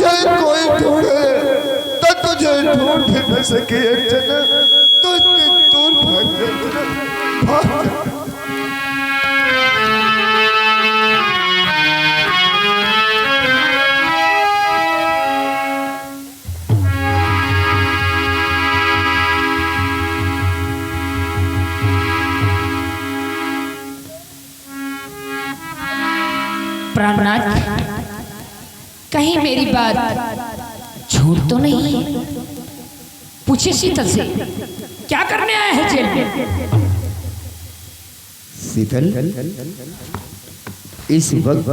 तुझे कोई ढूंढे तो तुझे ढूंढ न सके अर्चना, तो इतनी दूर भाग जा, भाग जा। प्राणनाथ, कहीं मेरी बात झूठ तो नहीं है? पूछे शीतल से, क्या करने आया है जेल में? शीतल, इस वक्त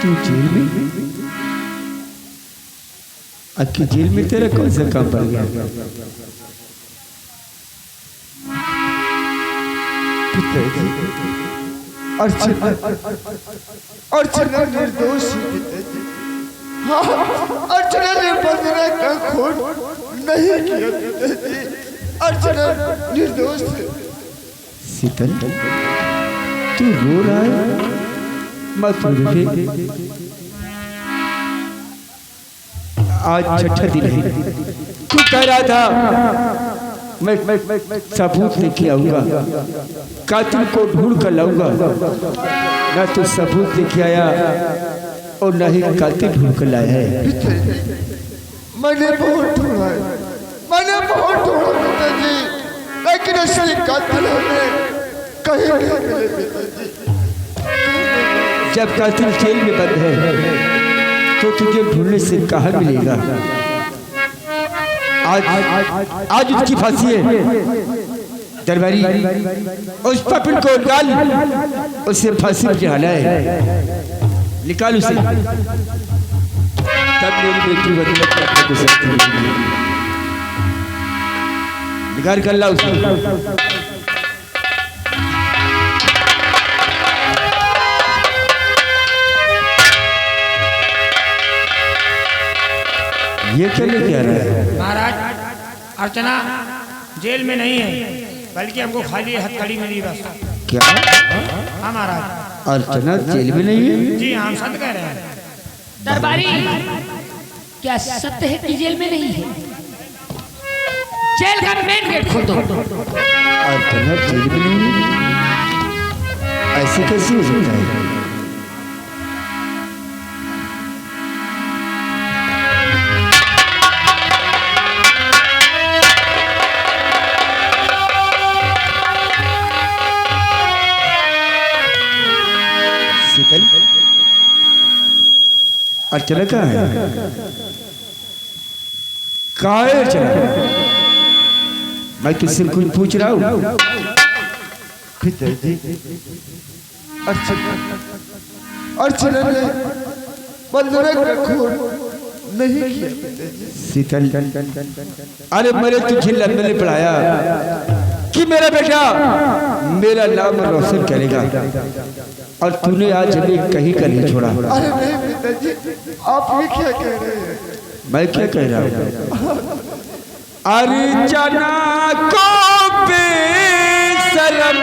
तू जेल में? अक्की जेल में तेरा कौन सा काम पड़ गया? अर्चना निर्दोष, हाँ, अर्चना ने बंदना का खून नहीं किया पिताजी, अर्चना निर्दोष है। शीतल, तू रो रहा है? मत रो, आज छठा दिन है। तू कह रहा था मैं सबूत लेके आऊंगा, कातिल को ढूंढ कर लाऊंगा, ना तो सबूत लेके आया और ना ही कातिल ढूंढ कर लाया है। मैंने बहुत ढूंढा है, मैंने बहुत ढूंढा पिताजी, लेकिन असली कातिल हमें कहीं नहीं मिले पिताजी। जब कातिल जेल में बंद है तो तुझे ढूंढने से कहाँ मिलेगा? आज उसकी फांसी है। दरबारी, उस पापिन को निकाल, उसे फांसी पर चढ़ाना है। निकाल उसे, तब मेरी बेटी बदला को सकती है। निकाल कर ला उसे। ये क्या लेके आ रहा है? महाराज, अर्चना जेल में नहीं है, बल्कि हमको खाली हथकड़ी मिली बस। क्या? हाँ महाराज, अर्चना जेल में नहीं है? जी हाँ, हम सत्य कह रहे हैं। दरबारी, क्या सत्य है कि जेल में नहीं है? जेल का मेन गेट खोल दो। अर्चना जेल में नहीं है? ऐसे कैसे हो सकता है? अर्चना कहाँ है? कहाँ है अर्चना? मैं तुझसे कुछ पूछ रहा हूँ। पिताजी, अर्चना ने बंदना का खून नहीं किया पिताजी। शीतल, अरे मेरे तुझे लंबे ने पढ़ाया कि मेरा बेटा मेरा नाम रोशन करेगा, और तूने आज हमें कहीं का नहीं छोड़ा। अरे नहीं पिताजी, आप भी क्या कह रहे हैं? मैं क्या कह रहा हूँ? अर्चना को बेशरम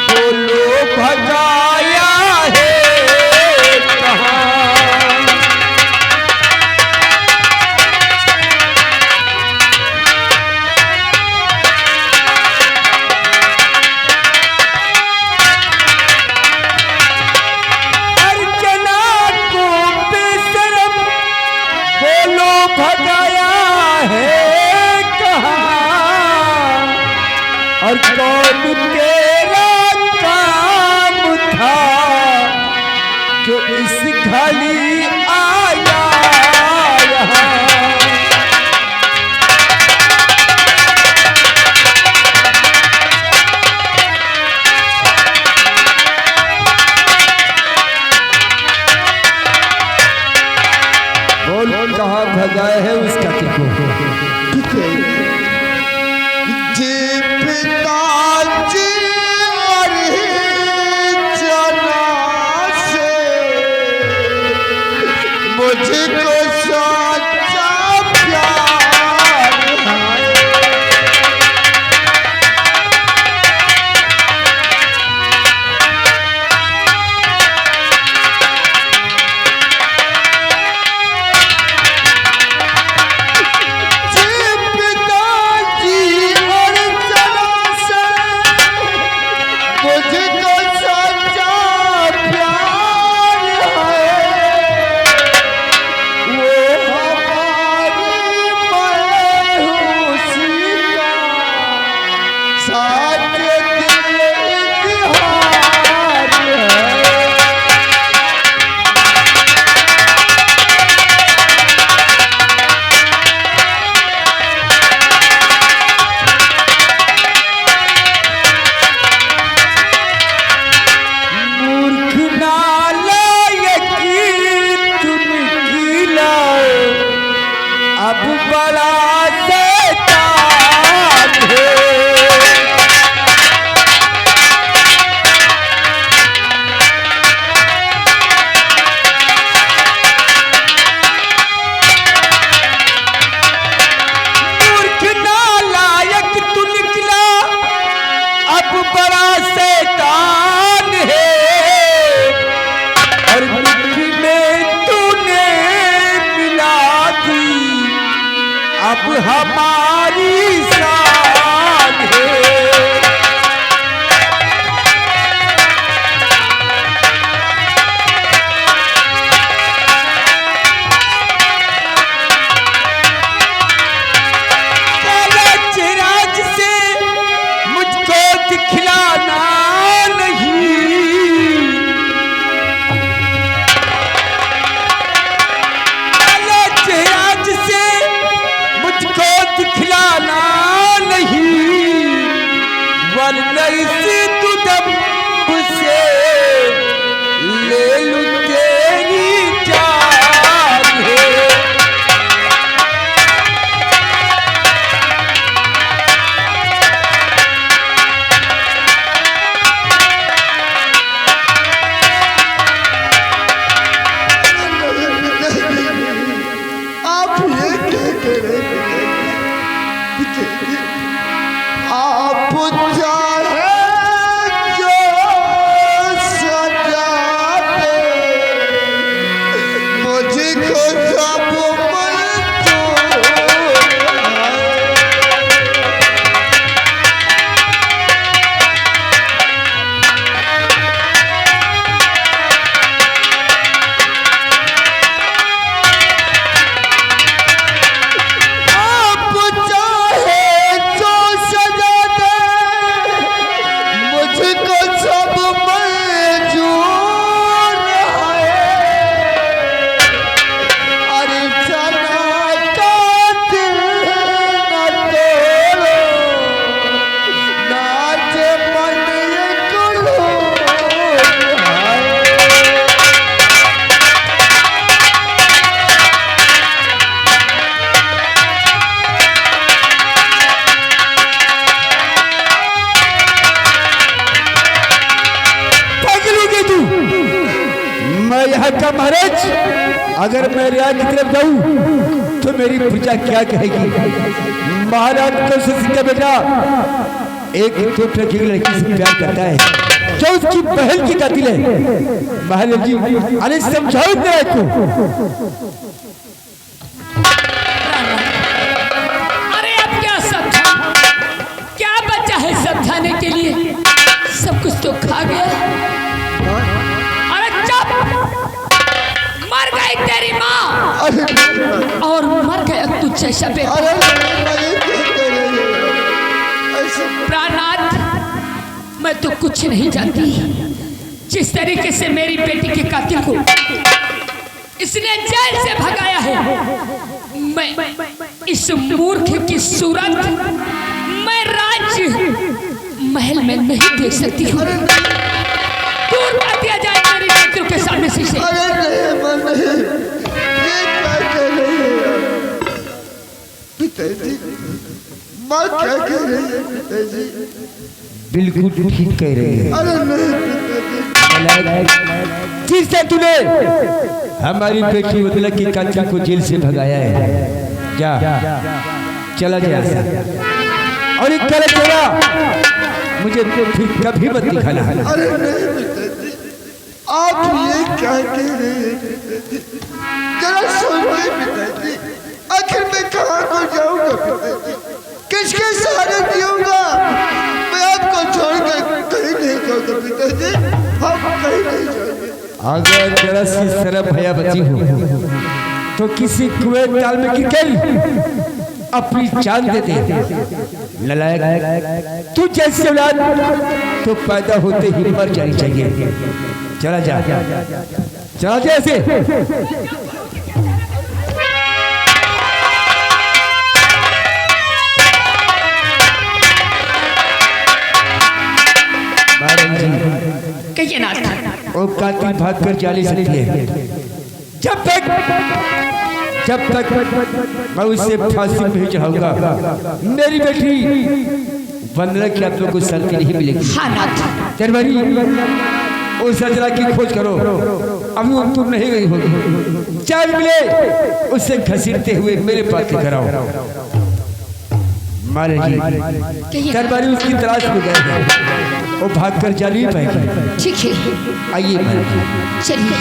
बोलो भगाया है कहाँ? और कौन तेरा काम था जो इस घड़ी आया यहाँ? बोल, कहाँ भगाए है उस कातिल को? साथ दिल इजहार है। मूर्ख नालायक तुम गीला अब बड़ा शैतान है। मूर्ख नालायक तू निकला अब बड़ा शैतान है। और मिट्टी में तूने मिला दी अब हमारी शान है। काला चिराग से मुझको दिखलाना नहीं। काला चिराग से मुझको दिखलाना नहीं, वरना इसी तुदम से ले लूं तेरी जान है। आप ये क्या कह रहे हैं? आप चाहे जो सजा दे, मुझको सब मंजूर है। आप चाहे जो सजा दे, मुझको सब मंजूर है। अरे जना का दिल न तोड़ो, नाच मन ये कुलूर है। पगलू की तू, मैं यहाँ का महाराज, अगर मैं रियाज की तरफ जाऊं तो मेरी प्रजा क्या कहेगी? महाराज को का बेटा एक तो की लड़की से प्यार करता है जो उसकी बहन की कातिल है। महाराज जी अरे समझाओ मेरे को। अरे अब क्या समझा? क्या बचा है समझाने के लिए? सब कुछ तो खा गया। अरे चुप! मर गई तेरी माँ और मर गया तू जैसा बेटा। अरे ये क्या कह रहे हैं? ऐसे प्राणनाथ, मैं तो कुछ नहीं जानती। जिस तरीके से मेरी बेटी के कातिल को इसने जेल से भगाया है, मैं इस मूर्ख की सूरत मैं राज महल में नहीं देख सकती हूँ। दूर कर दिया जाए मेरी बेटियों के सामने से। अरे नहीं मन नहीं, ये क्या कह रही है पिताजी? माँ क्या कह रही है पिताजी? बिल्कुल ठीक कह रही है। अरे नहीं पिताजी, किससे तूने हमारी बेटी उदला की कातिल को जेल से भगाया है? जा चला जा और एक करे चला, मुझे फिर कभी मत दिखाना। अरे नहीं पिताजी, आप ये क्या कह रहे हैं पिताजी? जरा सुनिए पिताजी, आखिर मैं कहाँ को जाऊंगा पिताजी? किसके सहारे जीऊंगा? मैं आपको छोड़कर कहीं नहीं जाऊंगा पिताजी, हम कहीं नहीं जाएंगे। अगर जरा सी शर्म भया बची हो तो किसी कुएं ताल में गिर गई अपनी जान दे दे। नलायक, तू जैसे औलाद तो पैदा होते ही मर जानी चाहिए। चला जा, चला जा ऐसे। कहिए ना, वो कातिल भाग कर जा नहीं सकती है। जब तक मैं उसे फांसी पे चढ़ाऊंगा, मेरी बेटी वंदना की आप लोग को सल्ती नहीं मिलेगी। हाँ नाथ, तरवारी उस सजरा की खोज करो, अभी वो तुम नहीं गई होगी। चार मिले उससे घसीटते हुए मेरे पास लेकर आओ। महाराज जी, तरवारी उसकी तलाश में गए हैं, वो भाग कर जा नहीं पाएगी। ठीक है, आइए महाराज, चलिए।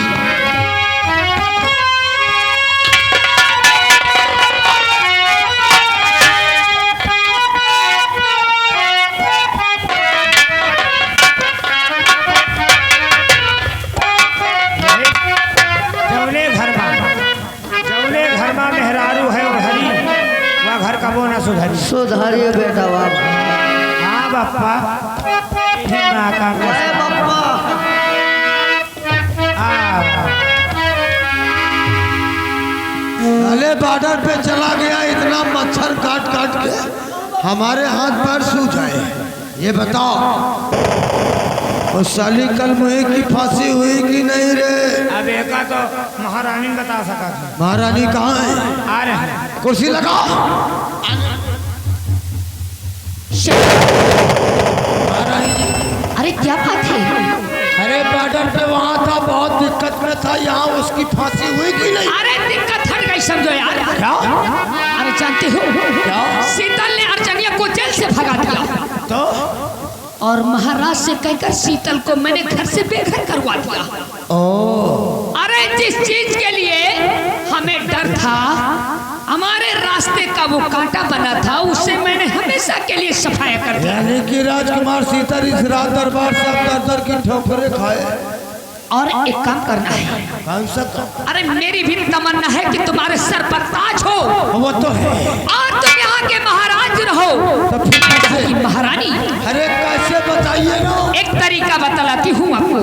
सुधारिए बेटा बाप। हाँ बापा, अरे बापा, अरे बॉर्डर पे चला गया, इतना मच्छर काट काट के हमारे हाथ पैर सूज जाए। ये बताओ उस साली कल मुहे की फांसी हुई कि नहीं रे? अब एक तो महारानी बता सका था। महारानी कहाँ है? आ रहे हैं। कुर्सी लगाओ। अरे क्या बात है? अरे बॉर्डर पे वहाँ था, बहुत दिक्कत में था, यहाँ उसकी फांसी हुई कि नहीं? अरे दिक्कत हट गई समझो यार। क्या? अरे जानते हो क्या? शीतल ने अर्चनिया को जेल से भगा दिया, तो और महाराज से कहकर शीतल को मैंने घर से बेघर करवा दिया। अरे जिस चीज के लिए हमें डर था, हमारे रास्ते का वो कांटा बना था, उससे मैंने हमेशा के लिए सफाया कर दिया। यानी कि राजकुमार सीता इस रात दरबार सब दर दर की ठोकरें खाए। और एक काम करना है। कौन सा काम? अरे मेरी भी तमन्ना है कि तुम्हारे सर पर ताज हो, वो तो है, और तुम यहाँ के महाराज रहो। तो फिर कैसे? कि महारानी, अरे कैसे बताइए ना? एक तरीका बतलाती हूँ आपको।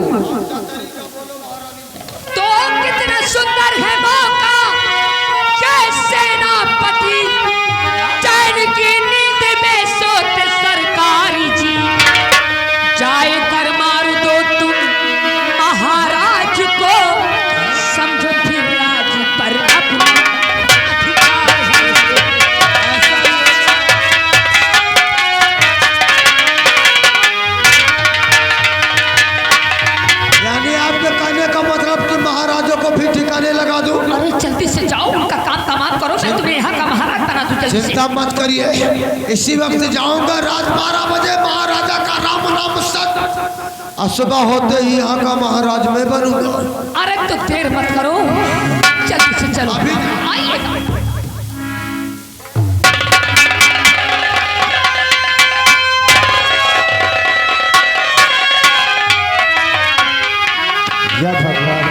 तो कितना सुंदर है मौका, जय सेनापति चैन की नींद में सोते सरकारी जी, जाए कर मार दो तुम महाराज को, समझो फिर राज पर अपना अधिकार है। यानी आपके कहने का मतलब कि महाराजों को भी ठिकाने लगा दूं? अरे जल्दी से जाओ, उनका काम तमाम करो, मैं तुम्हें यहाँ का महाराज बना दूं जल्दी से। चिंता मत करिए, इसी वक्त जाऊंगा। रात 12 बजे महाराजा का राम नाम सत, और सुबह होते ही यहाँ का महाराज मैं बनूंगा। अरे तो देर मत करो, जल्दी से चलो, आइए। या भगवान,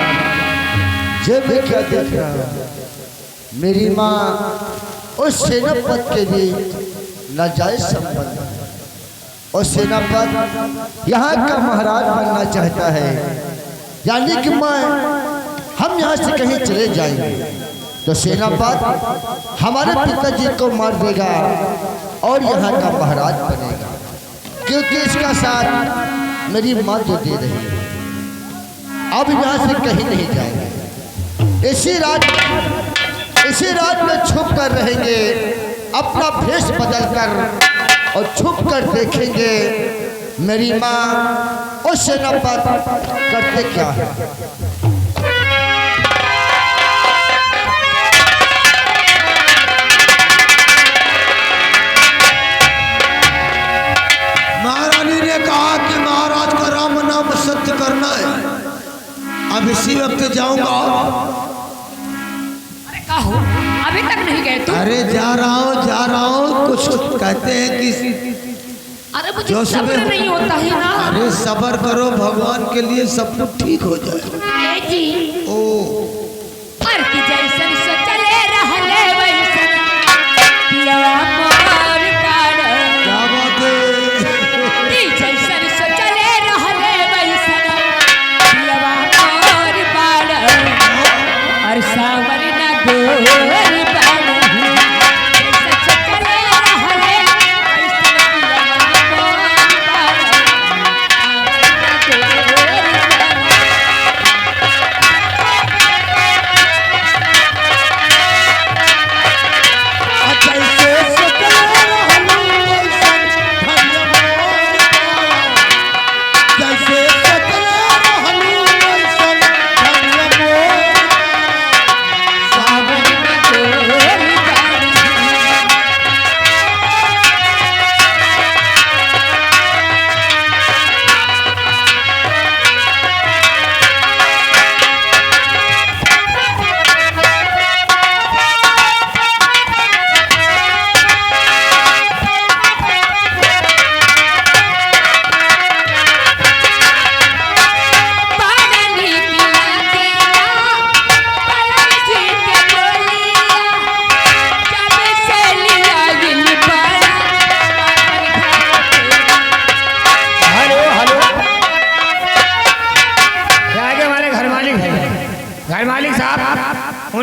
ये मैं क्या देख रहा हूँ? मेरी माँ उस सेनापत के लिए नाजायज संबंध, और सेनापत यहाँ का महाराज बनना चाहता है। यानी कि हम यहाँ से कहीं चले जाएंगे तो सेनापत हमारे पिताजी को मार देगा और यहाँ का महाराज बनेगा, क्योंकि इसका साथ मेरी माँ जो दे रही है। अब यहाँ से कहीं नहीं जाएंगे, इसी रात में छुप कर रहेंगे, अपना भेष बदल कर, और छुप कर देखेंगे मेरी माँ उस सेनापत करते क्या है। महारानी ने कहा कि महाराज का राम नाम सत्य करना है। अब इसी वक्त जाऊंगा। अरे कहो, अभी तक नहीं गए तुम? अरे जा रहा हूँ। कुछ कहते हैं कि अरे मुझे सब्र नहीं होता है ना। अरे सब्र करो, भगवान के लिए सब कुछ ठीक हो जाए। जी ओ पर की जैसन से चले रहले वैसन पिया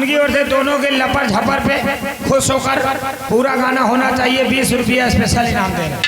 उनकी ओर से दोनों के लपर झपर पे खुश होकर पूरा गाना होना चाहिए। 20 रुपया स्पेशल इनाम देना।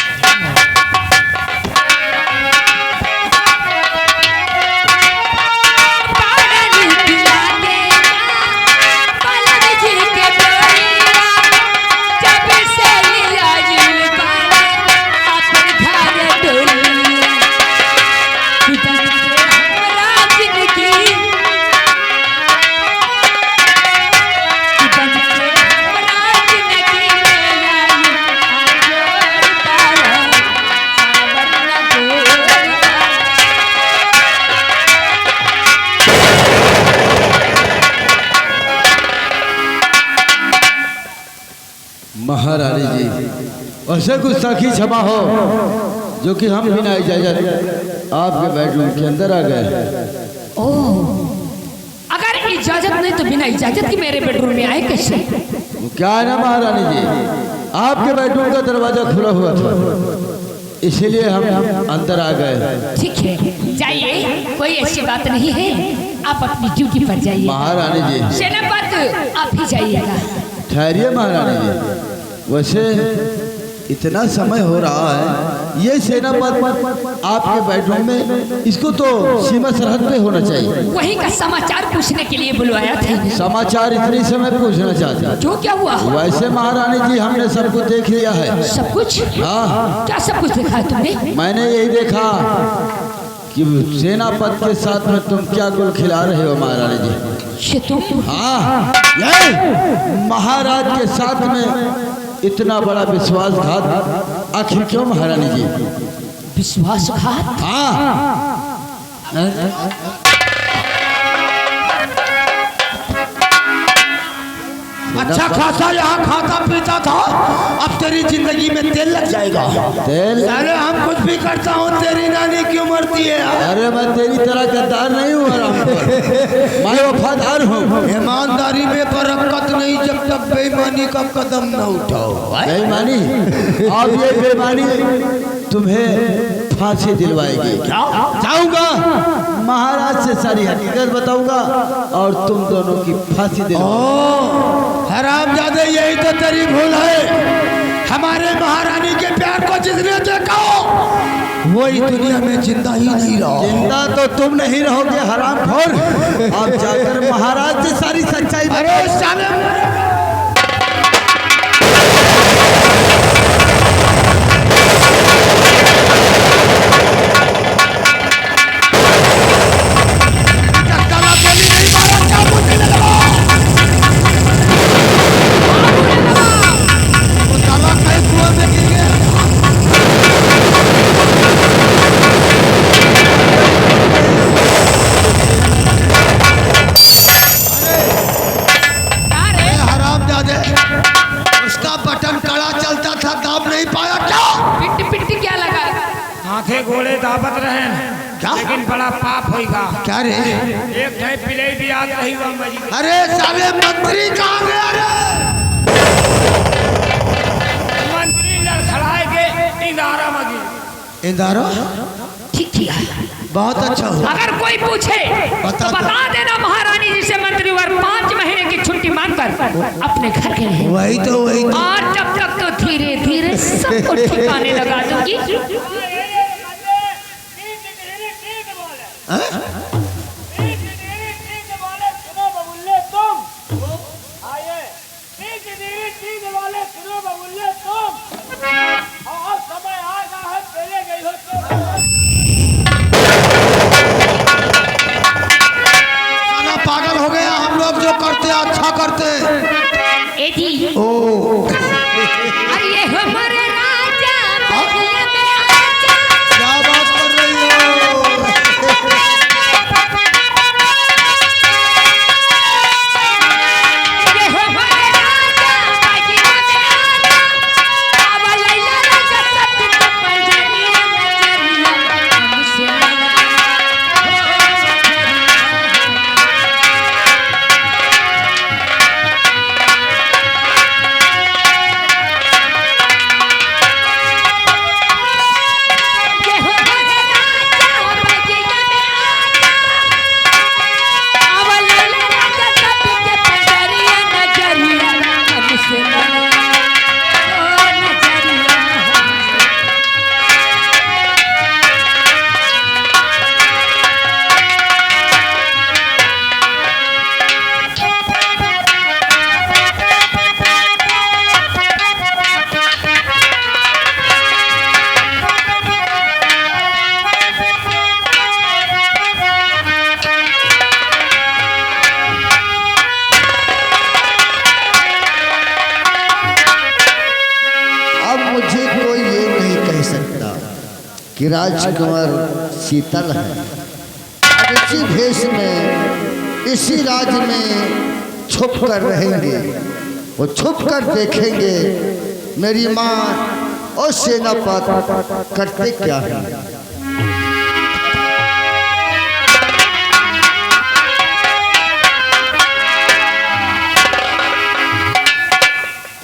महारानी जी, ऐसे गुस्ताखी क्षमा हो जो कि हम बिना इजाजत आपके बेडरूम के अंदर आ गए। ओह, अगर इजाजत नहीं तो बिना इजाजत की मेरे बेडरूम में आए कैसे? क्या है ना महारानी जी, आपके बेडरूम का दरवाजा खुला हुआ था, इसीलिए हम अंदर आ गए। ठीक है, जाइए, कोई ऐसी बात नहीं है। आप अपनी ड्यूटी पर जाइए। महारानी जी, सेनापति आप ही जाइएगा। ठहरिए महारानी जी, वैसे इतना समय हो रहा है, ये सेनापति आपके बेडरूम में, इसको तो सीमा सरहद पे होना चाहिए। वही का समाचार पूछने के लिए बुलवाया था। समाचार इतने समय पूछना चाहते हैं? जो क्या हुआ? वैसे महारानी जी, हमने सब कुछ देख लिया है। सब कुछ? हाँ। क्या सब कुछ देखा है तुमने? मैंने यही देखा कि सेनापति के साथ में तुम क्या गुल खिला रहे हो महारानी जी। ये तुम? हाँ, ये महाराज के साथ में इतना बड़ा विश्वासघात आखिर क्यों महारानी जी? विश्वासघात? हाँ। अच्छा खासा यहाँ खाता पीता था, अब तेरी जिंदगी में तेल लग जाएगा। तेल? अरे हम कुछ भी करता हूँ, तेरी नानी क्यों मरती है? अरे मैं तेरी तरह गद्दार नहीं हूँ, मैं वफादार हूँ। ईमानदारी में बरकत नहीं जब तक बेईमानी का कदम न उठाओ। बेईमानी? अब ये बेईमानी तुम्हें फांसी दिलवाएगी। जाऊंगा महाराज से सारी हकीकत बताऊंगा और तुम दोनों की फांसी दिलवाऊंगा। हरामजादे, यही तो तेरी भूल है। हमारे महारानी के प्यार को जिसने देखा वही दुनिया में जिंदा ही नहीं रहो। जिंदा तो तुम नहीं रहोगे हरामखोर। अब जाकर महाराज से सारी सच्चाई। अरे साले, घोड़े दावत रहे लेकिन बड़ा पाप होगा। क्या रे? एक टाइम पिले भी याद नहीं हुआ। अरे साले मंत्री कहाँ गया रे? मंत्री लड़खड़ाए के इंदारा मगी। इंदारा? ठीक किया, बहुत अच्छा हुआ। अगर कोई पूछे तो बता देना महारानी जी से मंत्री वर 5 महीने की छुट्टी मांगकर अपने घर के रहे। वही तो और जब तक तो धीरे धीरे सबको ठिकाने लगा दूंगी। पागल हो गया, हम लोग जो करते अच्छा करते। ओ अरे ये हमारे राजा में आजा। क्या बात कर रही हो? कि राजकुमार शीतल है। इसी भेष में इसी राज में छुप कर रहेंगे, वो छुप कर देखेंगे मेरी माँ और सेनापति करते क्या है।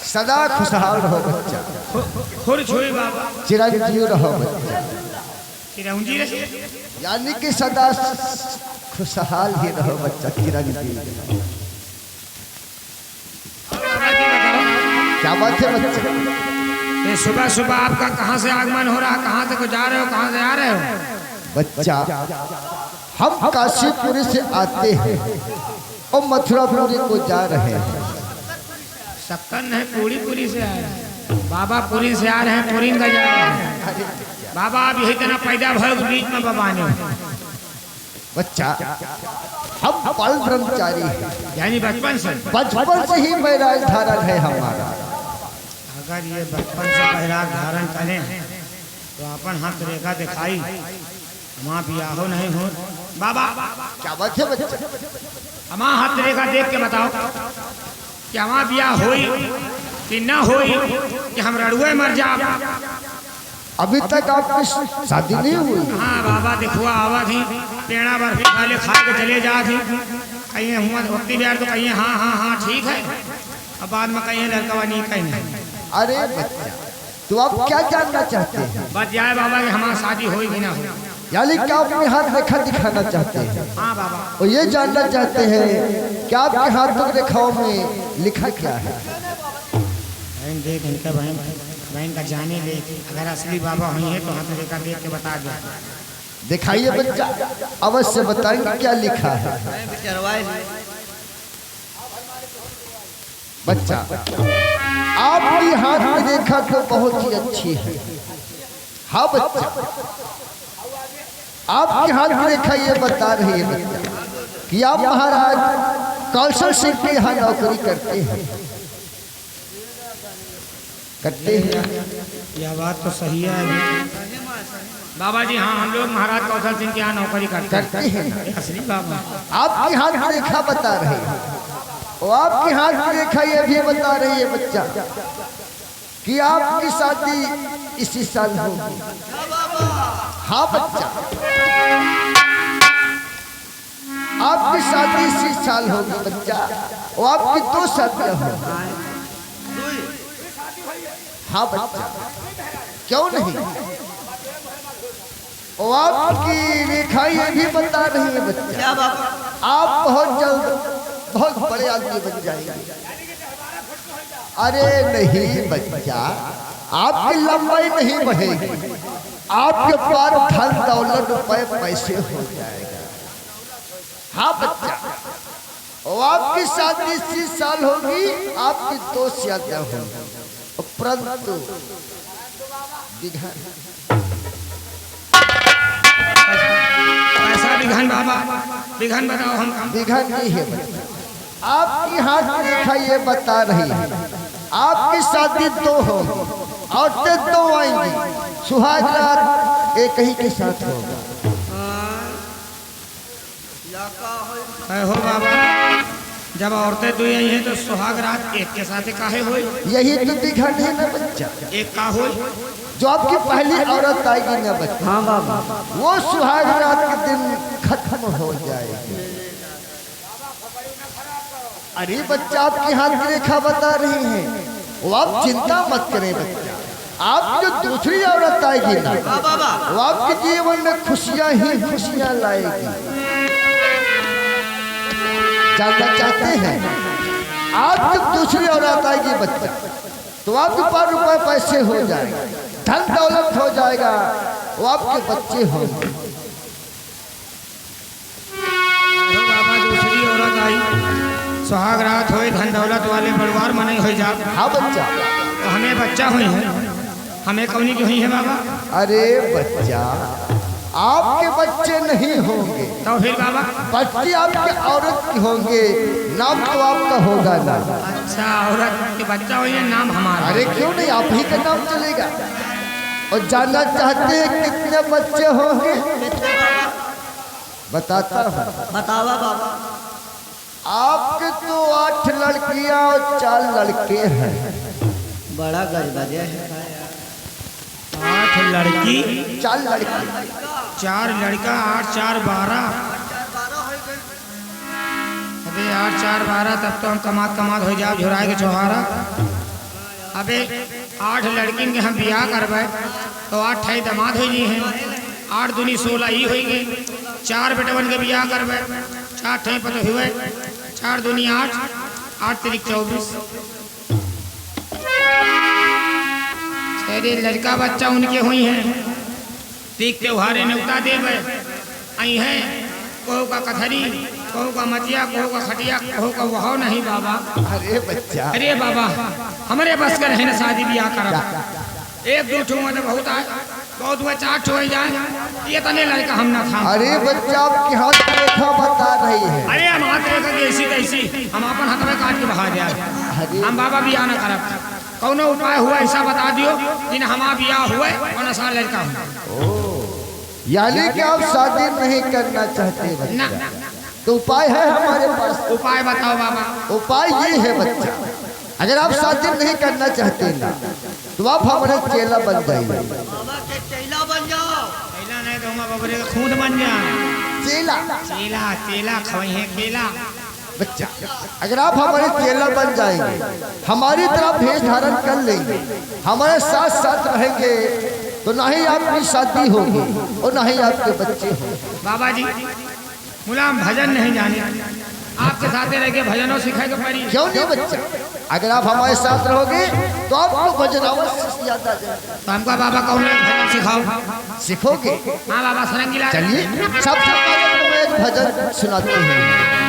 सदा खुशहाल रहो बच्चा, खुश हुई बाबा, चिरंजीव रहो बच्चा, चिरंजी रहे। यानी कि सदा खुशहाल ही रहो बच्चा, चिरंजीव। क्या बात है बच्चा? ये सुबह सुबह आपका कहाँ से आगमन हो रहा, कहाँ से जा रहे हो, कहाँ से आ रहे हो? बच्चा हम काशीपुरी से आते हैं और मथुरापुरी को जा रहे हैं। सक्कन है पूरी से आए हैं बाबा, पूरी से आ रहे हैं, पूरी का जा रहे हैं बाबा। आप यही तना पैदा भर बीच में बबाने बच्चा हम बाल ब्रह्मचारी हैं, यानी बचपन से ही बैराग धारण है हमारा। अगर ये बचपन से बैराग धारण करें तो अपन हाथ रेखा दिखाई, हमारा बियाहो नहीं हो बाबा। क्या बात है बच्चा? हमारा हाथ रेखा देख के बताओ कि हमारा ब्याह होई कि ना होई, कि हम रड़ुए मर जा। अभी तक आपकी शादी नहीं हुई? हाँ बाबा देखुआ आवा थी, पेड़ा बर्फी खाले खा के चले जा थी, कहीं हुआ उतनी देर तो कहीं हाँ हाँ हाँ ठीक है, अब बाद में कहीं लड़का नहीं कहीं। अरे बच्चा तो आप क्या जानना चाहते हैं? बस जाए बाबा कि हमारी शादी होई कि ना हो, यानी क्या अपने हाथ रेखा दिखाना चाहते हैं? हाँ बाबा। और ये जानना चाहते हैं कि आपके हाथ रेखाओं में लिखा क्या है? बहन देख, इनका बहन का जाने दे, अगर असली बाबा हुई है तो हाथ रेखा देख के बता दो। दिखाइए बच्चा, अवश्य बताएंगे क्या लिखा है। बच्चा आपकी हाथ रेखा तो बहुत ही अच्छी है। हाँ बच्चा, आपकी हाथ रेखा ये बता रही है बच्चा कि आप महाराज कौशल सिंह के यहाँ नौकरी करते हैं। यह बात तो सही है बाबा जी। हाँ हम लोग महाराज कौशल सिंह के यहाँ नौकरी करते हैं। असली बाबा आपकी हाथ रेखा बता रही है, और आपकी हाथ रेखा ये भी बता रही है बच्चा कि आपकी शादी इसी साल होगी। हाँ बच्चा, आपकी शादी इसी साल होगी बच्चा, और आपकी 2 शादियां होंगी। हाँ बच्चा, क्यों नहीं? और आपकी रेखा ये भी बता रही है बच्चा आप बहुत जल्द बहुत बड़े आदमी बन जाएंगे। अरे नहीं बच्चा, आपकी लंबाई नहीं बढ़ेगी, आपके पास धन दौलत रुपए पैसे हो जाएगा। हाँ बच्चा, और आपकी शादी इसी साल होगी, आपकी 2 शादियां होंगी। परंतु ऐसा विघन बाबा, विघन बताओ हम। विघन नहीं है बच्चा, आपकी हाथ रेखा ये बता रही है आपकी शादी 2 होगी, औरतें 2 आएंगी, सुहाग रात एक ही के साथ होगा। हो बाबा, जब औरतें 2 आई हैं तो सुहाग रात एक के साथ काहे होई? यही तो विघन है ना बच्चा। एक का होई? जो आपकी पहली औरत आएगी ना बच्चा, हाँ बाबा, वो सुहाग रात के दिन खत्म हो जाएगी। अरे बच्चा, आपकी हाथ रेखा बता रही है, वो आप चिंता मत करें बच्चा। आप जो दूसरी औरत आएगी ना, वो आपके जीवन में खुशियां ही खुशियां लाएगी। जानना चाहते हैं? आप जब दूसरी औरत आएगी बच्चा, तो आपके पास रुपए पैसे हो जाएगा, धन दौलत हो जाएगा, वो आपके बच्चे होंगे। बाबा दूसरी औरत आई, सुहाग रात होए, धन दौलत वाले परिवार में नहीं हो जा। हाँ बच्चा, तो हमें बच्चा हुई है, हमें कौनी की हुई है बाबा? अरे बच्चा, आपके बच्चे नहीं होंगे, तो फिर बाबा बच्चे आपके औरत की होंगे, नाम तो आपका होगा ना। अच्छा, 'औरत के बच्चा हुई है, नाम हमारा। अरे क्यों नहीं, आप ही का नाम चलेगा। और जानना चाहते हैं कितने बच्चे होंगे? बताता हूँ। बतावा बाबा। आपके तो 8 लड़कियां और 4 लड़के हैं। बड़ा गजब है। 8 लड़की 4 लड़की 4 लड़का 8 4 12। अबे 8 4 12 तब तो हम कमात हो जाओ झुराए के चौहारा। अबे 8 लड़किन के हम बियाह करवाए तो 8 ठाई दामाद हो जी हैं। 8 दूनी 16 ही होंगे। 4 बेटवन के बियाह करवाए 4 ठाई पता हुए 4 दूनी 8 8 तिरिक 24। अरे लड़का बच्चा उनके हुई हैं। तीक त्योहारे न्योता देवे आई हैं। कोहू का कथरी, कोहू का मतिया, कोहू का खटिया, कोहू का वहो नहीं बाबा। अरे बच्चा, अरे बाबा हमारे बस कर है ना शादी ब्याह करा। 1 2 ठो तो बहुत आए, बहुत हुआ 4 ठो जाए। ये तने लड़का हम ना खा। अरे बच्चा आपकी हाथ रेखा बता रही है। अरे हम हाथ रेखा की ऐसी तैसी हम अपन हाथ में काट के बहा दिया। हम बाबा ब्याह ना करब। कौनो उपाय हुआ ऐसा बता दियो जिन हमारा ब्याह हुए और न साल लड़का हुआ। यानी कि आप शादी नहीं करना चाहते ना। बच्चा, तो उपाय है हमारे पास। उपाय बताओ बाबा। उपाय ये है बच्चा, अगर आप शादी नहीं करना चाहते ना तो आप हमारे चेला बन जाइए। बाबा के चेला बन जाओ। चेला नहीं तो हम बाबरे का खूंद बन जा। चेला चेला चेला खवई है केला। बच्चा, अगर आप हमारे चेला बन जाएंगे, हमारी तरह भेष धारण कर लेंगे, हमारे साथ साथ रहेंगे, तो ना ही आपकी शादी होगी और ना ही आपके बच्चे होंगे। बाबा जी गुलाम भजन नहीं जाने, आपके साथ रह के भजनों सिखाएगा पड़ी। क्यों नहीं बच्चा, अगर आप हमारे साथ रहोगे तो आपको भजन अवश्य याद आ जाएगा। तो हमको बाबा कौन भजन सिखाओ। सीखोगे? हाँ बाबा सरंगीला। चलिए सबसे पहले तुम्हें एक भजन सुनाते हैं।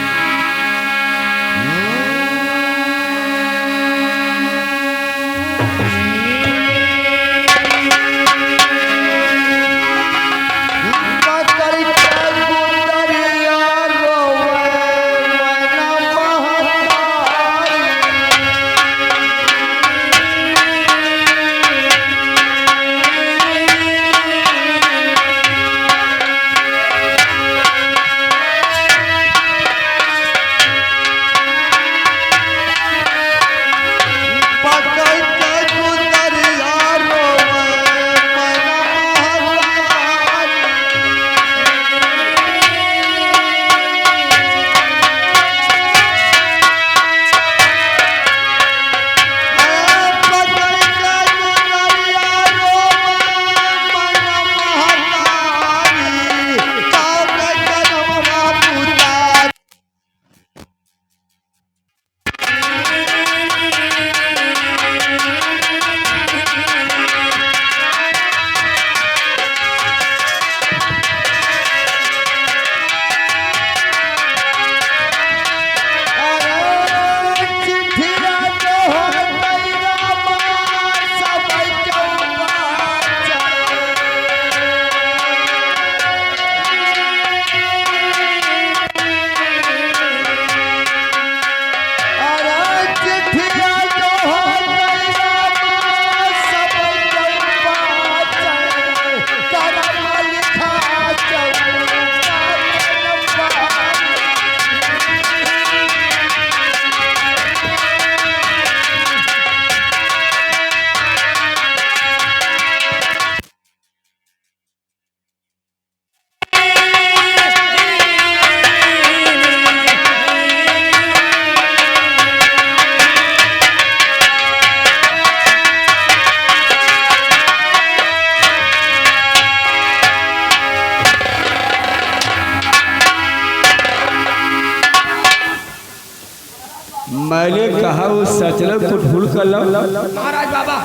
मैंने कहा उस सचलग को ढूंढ कर लाओ। महाराज बाबा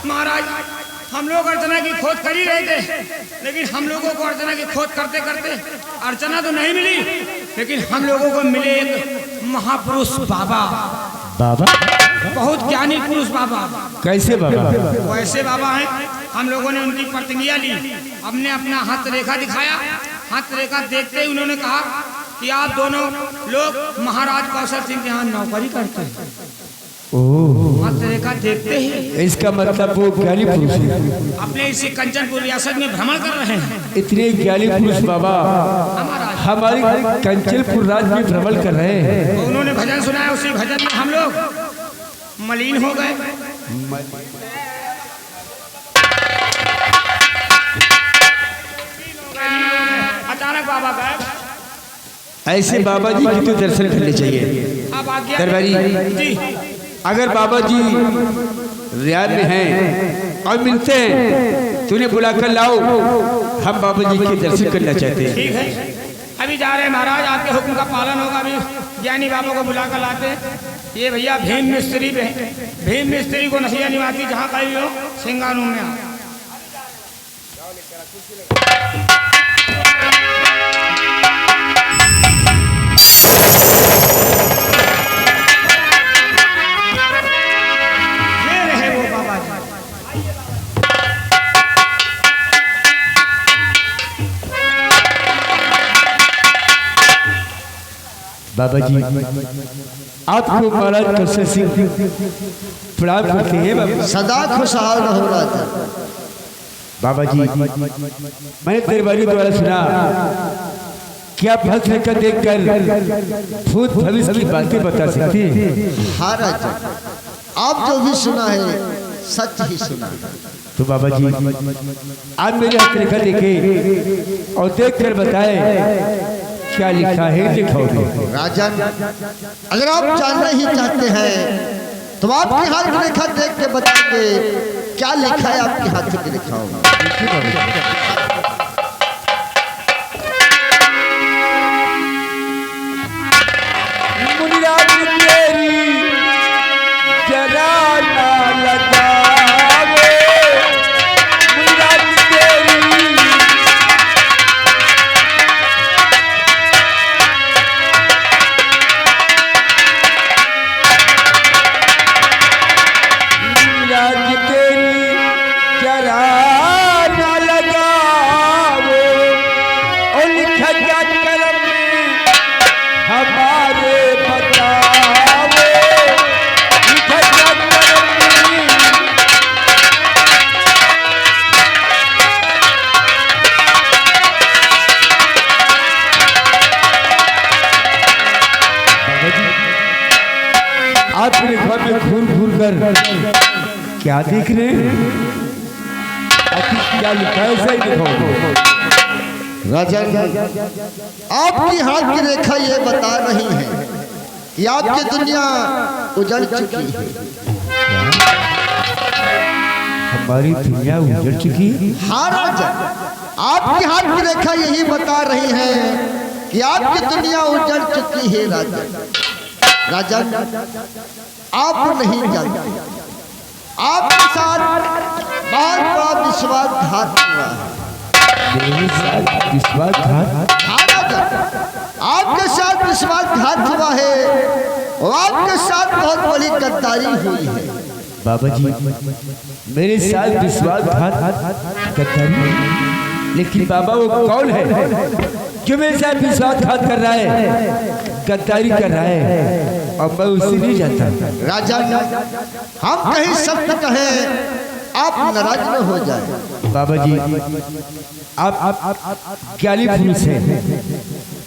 महाराज हम लोग अर्चना की खोज कर ही रहे थे, लेकिन हम लोगों को अर्चना की खोज करते करते अर्चना तो नहीं मिली, लेकिन हम लोगों को मिले एक महापुरुष बाबा। बाबा बहुत ज्ञानी पुरुष बाबा। कैसे बाबा? वैसे बाबा हैं, हम लोगों ने उनकी प्रतिज्ञा ली हमने अपना हाथ रेखा दिखाया। हाथ रेखा देखते ही उन्होंने कहा कि आप दोनों लोग महाराज कौशल सिंह के यहाँ नौकरी करते हैं। हाथ रेखा देखते ही इसका मतलब वो ज्ञानी पुरुष है। अपने इसी कंचनपुर रियासत में भ्रमण कर रहे हैं। इतने ज्ञानी पुरुष बाबा हमारी कंचनपुर राज्य में भ्रमण कर रहे हैं। तो उन्होंने भजन सुनाया, उसी भजन में हम लोग मलिन हो गए। अचानक बाबा गए। ऐसे बाबा जी की तो दर्शन करने चाहिए। अब आज्ञा दरबारी जी, अगर बाबा जी रियाद में हैं और मिलते हैं तो उन्हें बुला कर लाओ, हम बाबा जी के दर्शन करना चाहते हैं। ठीक है, अभी जा रहे हैं महाराज, आपके हुक्म का पालन होगा। अभी ज्ञानी बाबा को बुला कर लाते हैं। ये भैया भीम मिस्त्री पे, भीम मिस्त्री को नसिया निवासी जहाँ कहीं हो सिंगानू में आ। बाबा जी आपको महाराज कौशल सिंह प्रणाम करते हैं। बाबा सदा खुशहाल रहो राजा। बाबा जी मैंने दरबारी द्वारा सुना कि आप भक्त रेखा देखकर भूत भविष्य की बातें बता सकते हैं। हाँ राजा, आप जो भी सुना है सच ही सुना है। तो बाबा जी आज मेरे हस्त रेखा देखे और देख कर बताए क्या लिखा है, दिखाओगे। राजन, अगर आप जानना ही चाहते हैं तो आपके हाथ की रेखा देख के बताएंगे क्या लिखा है। आपके हाथ की रेखा होगा। मुनिराज तेरी जरा ना लगावे, मुनिराज तेरी आपके घर में घूर घूर कर क्या देख रहे हैं? क्या लिखा है सही दिखाओ। राजन, आपकी हाथ की रेखा ये बता रही है कि आपकी दुनिया उजड़ चुकी है। हमारी दुनिया उजड़ चुकी। हाँ राजन, आपकी हाथ की रेखा यही बता रही है कि आपकी दुनिया उजड़ चुकी है। राजन, आप नहीं जानते आपके साथ बहुत बड़ा विश्वासघात हुआ है। मेरे साथ विश्वासघात? हाँ राजन, आपके साथ विश्वासघात हुआ है और आपके साथ बहुत बड़ी गद्दारी हुई है। बाबा जी मेरे साथ विश्वासघात गद्दारी? लेकिन बाबा वो कौन है जो मेरे साथ विश्वासघात कर रहा है, गद्दारी कर रहा है और मैं उससे नहीं जाता? राजा, हम कहीं सत्य कहें आप नाराज न हो जाए। बाबा जी आप ज्ञानी पुरुष हैं,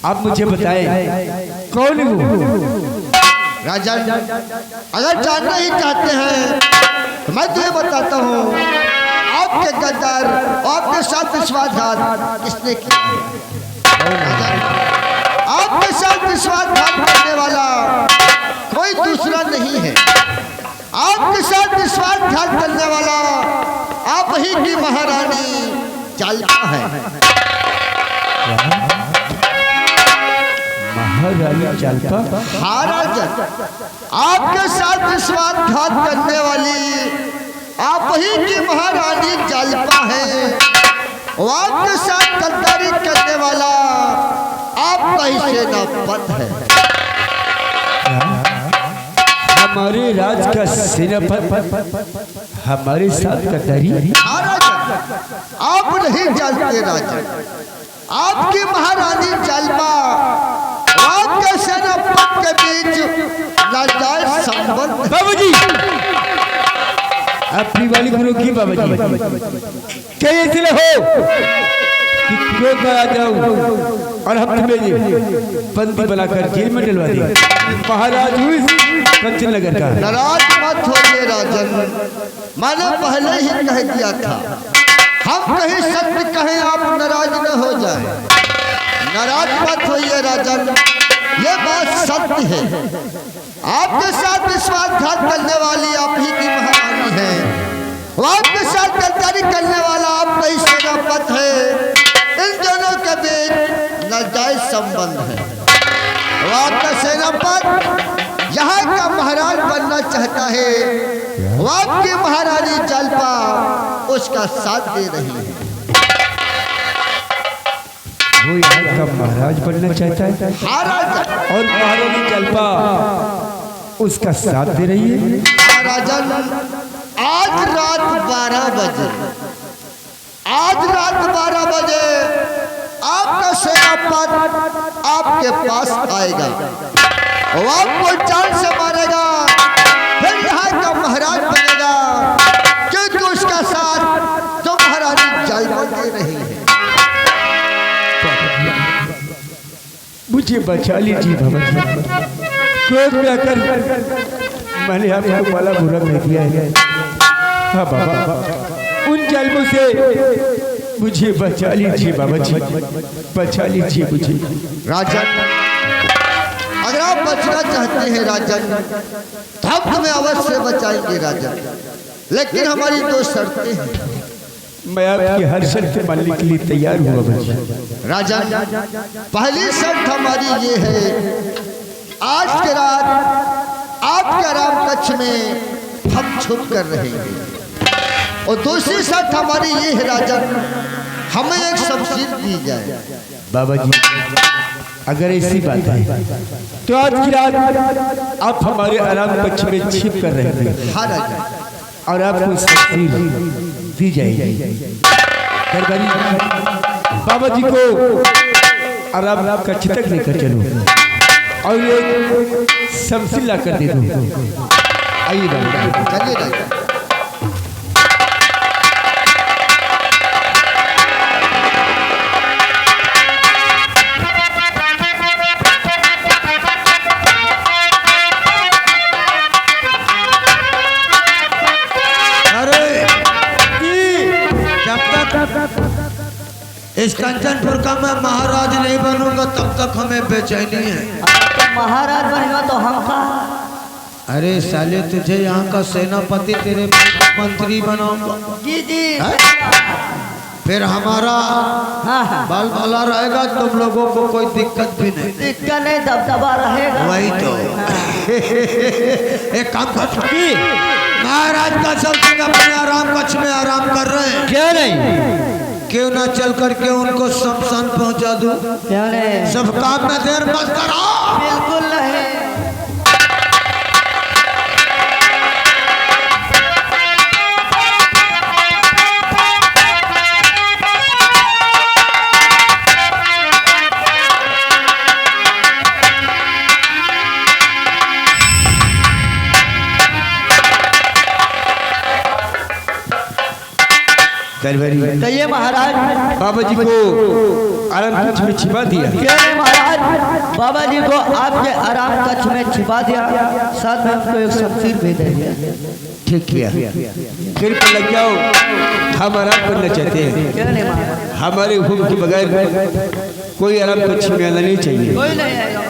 आप मुझे बताएं कौन हूँ? राजा, अगर जानना ही चाहते हैं तो मैं तुम्हें बताता हूँ आपके गद्दार आपके साथ विश्वासघात किसने किया। आपके साथ विश्वासघात करने वाला कोई दूसरा नहीं है। आपके साथ विश्वासघात करने वाला आप ही की महारानी चालपा है। महारानी चालपा? हाँ राजा, आपके साथ विश्वासघात करने वाली आप ही की महारानी चालपा है और आपके साथ गद्दारी करने वाला आपका ही सेनापति है। हमारे राज का सेनापति हमारे साथ गद्दारी? हाँ राजा, आप नहीं जानते राजन, आपकी महारानी जलवा आपके सेनापति के बीच नाजायज संबंध। बाबूजी अपनी वाली गुरु की बाबूजी क्या इसलिए हो कि क्यों करा जाऊं और हम तुम्हें बंदी बनाकर जेल में डलवा दें। महाराज कंचन नगर का नाराज मत होइए राजन, मैंने पहले ही कह दिया था हम कहीं सत्य कहें आप नाराज न हो जाए। नाराज मत होइए राजन, ये बात सत्य है। आपके साथ विश्वासघात करने वाली आप ही की महारानी है, आपके साथ गद्दारी करने वाला आपका ही सेनापति है। इन दोनों के बीच नाजायज संबंध है। आपका सेनापति यहाँ का महाराज बनना चाहता है, आपकी महारानी जलपा उसका साथ दे रही है। वो यहाँ का महाराज बनना चाहता है और महारानी जलपा उसका साथ दे रही है। राजन आज रात 12 बजे, आज रात 12 बजे आपका सेनापति आपके पास आएगा और आपको जान से मारेगा, फिर यहाँ का महाराज बनेगा, क्योंकि उसका साथ जो महारानी जलवा दे रही है। मुझे बचा लीजिए बाबा जी, क्रोध में आकर मैंने आपको वाला बुरा कह दिया है। हाँ बाबा, उन जालिमों से मुझे बचा लीजिए बाबा जी, बचा लीजिए मुझे। राजन अगर आप बचना चाहते हैं राजन, तो हम तुम्हें अवश्य बचाएंगे राजन, लेकिन हमारी 2 शर्तें हैं। मैं आपकी हर शर्त मानने के लिए तैयार हुआ बच्चा। राजन पहली शर्त हमारी ये है, आज के रात आपके आराम कक्ष में हम छुप कर रहेंगे। और दूसरी शर्त हमारी ये है राजन, हमें एक शमशीर दी जाए। बाबा जी अगर ऐसी बात है तो आज की रात आप हमारे आराम कक्ष में छिप कर रहेंगे। हाँ राजन, और आपको शमशीर दी जाएगी। दरबारी बाबा जी को आराम कक्ष तक लेकर चलो और ये शमशीर ला कर दे दो। आइए बाबा चलिए राजन। इस कंचनपुर का मैं महाराज नहीं बनूंगा तब तक हमें बेचैनी है। तो महाराज बनेगा तो हम का? अरे साले तुझे यहाँ का सेनापति तेरे मंत्री बनाऊंगा। जी जी फिर हमारा हाँ बाल बाला रहेगा, तुम लोगों को कोई दिक्कत भी नहीं। दिक्कत नहीं, दबदबा रहेगा। वही तो एक काम कर चुकी, महाराज का सब सिंह अपने आराम कक्ष में आराम कर रहे हैं। क्या नहीं, क्यों ना चल करके उनको शमशान पहुंचा दूं? क्यों नहीं? सब काम में देर मत करो। बिल्कुल नहीं। कहिए महाराज। बाबा जी को आराम कक्ष में छिपा दिया। क्यों नहीं महाराज, बाबा जी को आपके आराम कक्ष में छिपा दिया, साथ में उनको एक शमशीर भी दे दिया। ठीक किया, फिर पर लग जाओ, हम आराम करना चाहते हैं। क्यों नहीं महाराज? हमारे हुक्म के बगैर कोई आराम कक्ष में आना नहीं चाहिए। कोई नहीं आएगा।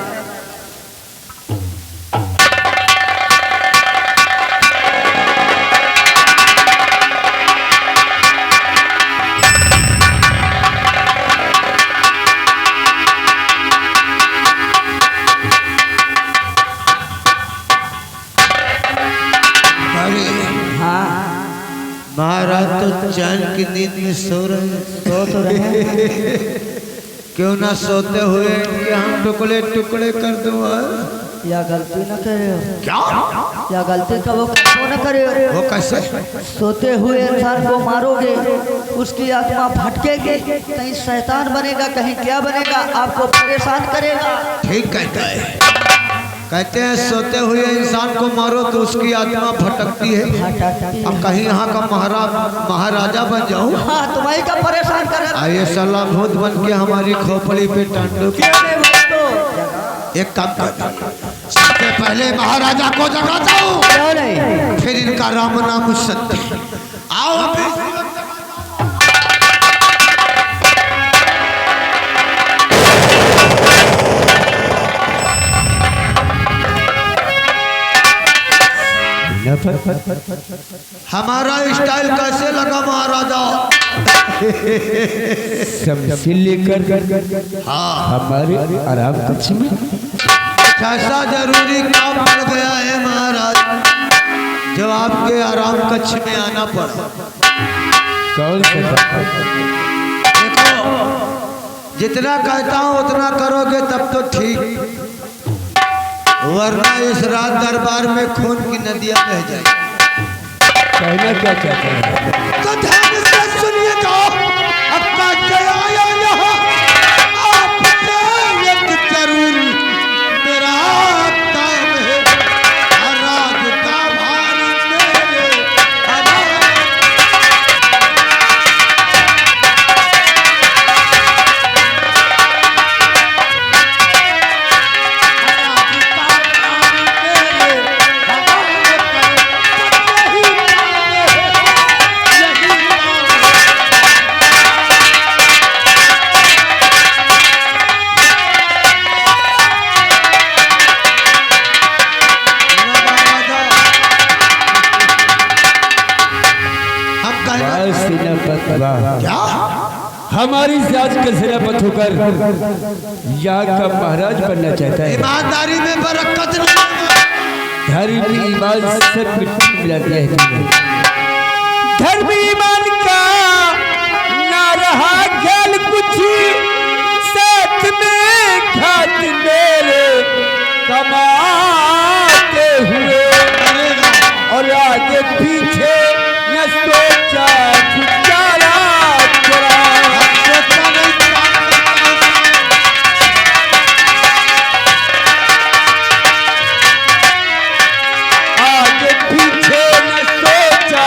महाराज तो चैन की नींद में सो रहे, सो तो रहे। क्यों ना सोते हुए कि हम टुकड़े टुकड़े कर दूं? या गलती न करे हो, क्या या गलती का वो क्यों न करे हो? वो कैसे? सोते हुए इंसान को मारोगे, उसकी आत्मा भटकेगी, कहीं शैतान बनेगा, कहीं क्या बनेगा, आपको परेशान करेगा। ठीक कहता है। कहते हैं सोते हुए इंसान को मारो तो उसकी आत्मा भटकती है। अब कहीं यहाँ का महाराजा बन जाऊँ, हाँ, तुम्हारी का परेशान करेगा। आइए साला भूत बन के हमारी खोपड़ी पे टांडो। एक काम करता हूँ, सबसे पहले महाराजा को जगाता हूँ, क्यों नहीं? फिर इनका राम नाम सत्य। आओ अभी। हमारा स्टाइल कैसे लगा महाराजा? सबसे लेकर हमारे आराम कक्ष में ऐसा जरूरी काम पड़ गया है महाराज, जो आपके आराम कक्ष में आना पड़ा। कौन सा? देखो, जितना कहता हूँ उतना करोगे तब तो ठीक, वरना इस रात दरबार में खून की नदियां बह जाएगी। कहना क्या चाहते हैं? तो ध्यान से सुनिएगा। अपना जय आया यहाँ आपसे एक जरूर मेरा काम है, राज का भार मेरे क्या हमारी जात का सेनापत होकर यहाँ का महाराज बनना चाहता है? ईमानदारी में बरकत नहीं, धर्म ईमान सब मिट्टी मिला दिया है तुमने। धर्म ईमान का ना रहा ख्याल कुछ, साथ में घात मेरे कमाते हुए, और आगे पीछे न सोचा चुचारा चला। आगे पीछे न सोचा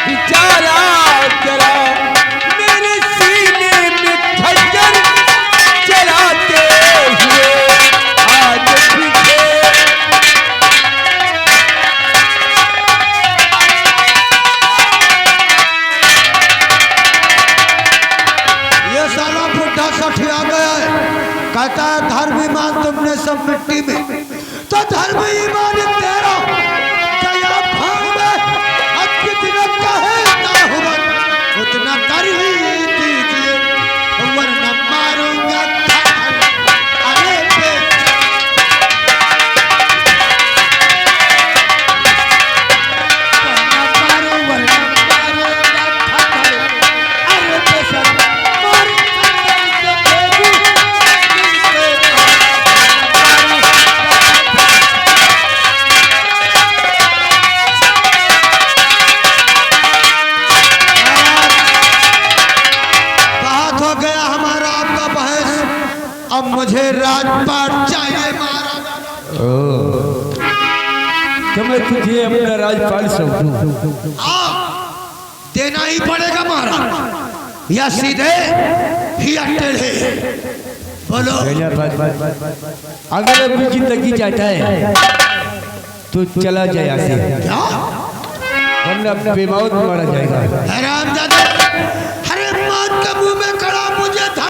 बिचारा चला, मेरे सीने में खंजर चलाते हुए आगे पीछे। साला बुढ़ा सठिया गया है, कहता है धर्म ईमान तुमने सब मिट्टी में, तो धर्म ईमान तेरा गया भाग में। अब कितना कहता हुआ उतना कर ही दीजिए, वरना मारूंगा अरे मुझे राजपाट चाहिए महाराजा। तो मैं तुझे अपना राजपाल समझूं? देना ही पड़ेगा महाराज, या सीधे या टेढ़े बोलो। अगर अपनी जिंदगी चाहता है तो चला जाए यहाँ से, क्या? वरना अपना बेमौत मारा जाएगा।